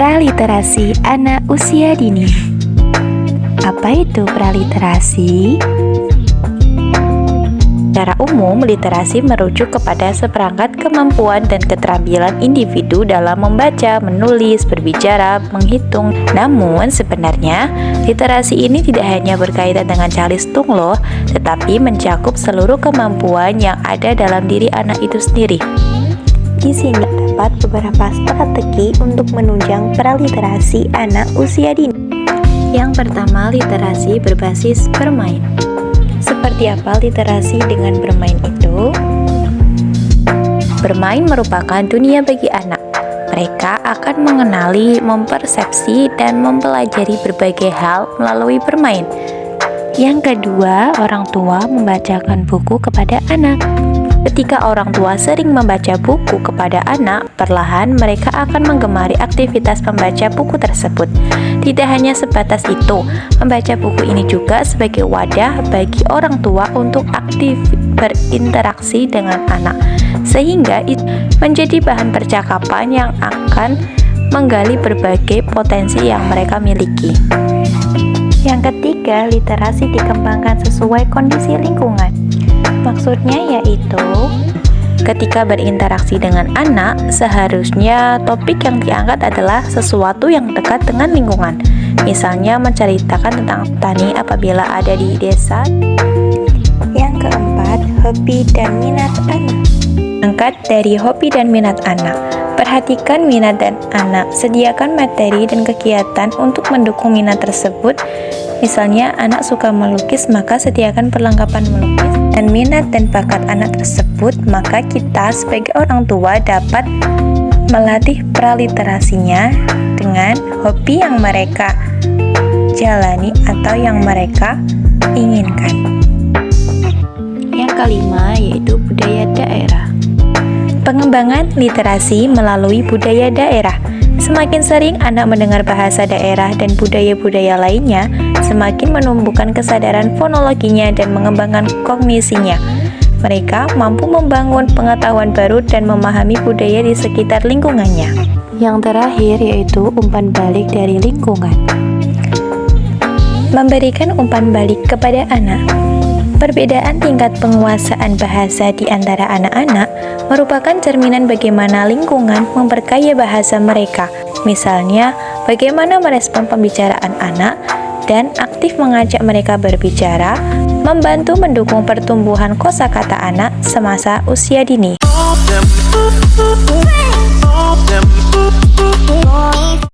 Praliterasi anak usia dini. Apa itu praliterasi? Secara umum, literasi merujuk kepada seperangkat kemampuan dan keterampilan individu dalam membaca, menulis, berbicara, menghitung. Namun, sebenarnya literasi ini tidak hanya berkaitan dengan calistung loh, tetapi mencakup seluruh kemampuan yang ada dalam diri anak itu sendiri. Di sini terdapat beberapa strategi untuk menunjang praliterasi anak usia dini. Yang pertama, literasi berbasis bermain. Seperti apa literasi dengan bermain itu? Bermain merupakan dunia bagi anak. Mereka akan mengenali, mempersepsi, dan mempelajari berbagai hal melalui bermain. Yang kedua, orang tua membacakan buku kepada anak. Ketika orang tua sering membaca buku kepada anak, perlahan mereka akan menggemari aktivitas membaca buku tersebut. Tidak hanya sebatas itu, membaca buku ini juga sebagai wadah bagi orang tua untuk aktif berinteraksi dengan anak, sehingga itu menjadi bahan percakapan yang akan menggali berbagai potensi yang mereka miliki. Yang ketiga, literasi dikembangkan sesuai kondisi lingkungan. Maksudnya yaitu, ketika berinteraksi dengan anak, seharusnya topik yang diangkat adalah sesuatu yang dekat dengan lingkungan. Misalnya menceritakan tentang tani apabila ada di desa. Yang keempat, hobi dan minat anak. Angkat dari hobi dan minat anak. Perhatikan minat dan anak, sediakan materi dan kegiatan untuk mendukung minat tersebut. Misalnya, anak suka melukis, maka sediakan perlengkapan melukis. Dan minat dan bakat anak tersebut, maka kita sebagai orang tua dapat melatih praliterasinya dengan hobi yang mereka jalani atau yang mereka inginkan. Yang kelima, yaitu budaya daerah. Pengembangan literasi melalui budaya daerah. Semakin sering anak mendengar bahasa daerah dan budaya-budaya lainnya, semakin menumbuhkan kesadaran fonologinya dan mengembangkan kognisinya. Mereka mampu membangun pengetahuan baru dan memahami budaya di sekitar lingkungannya. Yang terakhir yaitu umpan balik dari lingkungan. Memberikan umpan balik kepada anak. Perbedaan tingkat penguasaan bahasa di antara anak-anak merupakan cerminan bagaimana lingkungan memperkaya bahasa mereka. Misalnya, bagaimana merespon pembicaraan anak dan aktif mengajak mereka berbicara, membantu mendukung pertumbuhan kosakata anak semasa usia dini.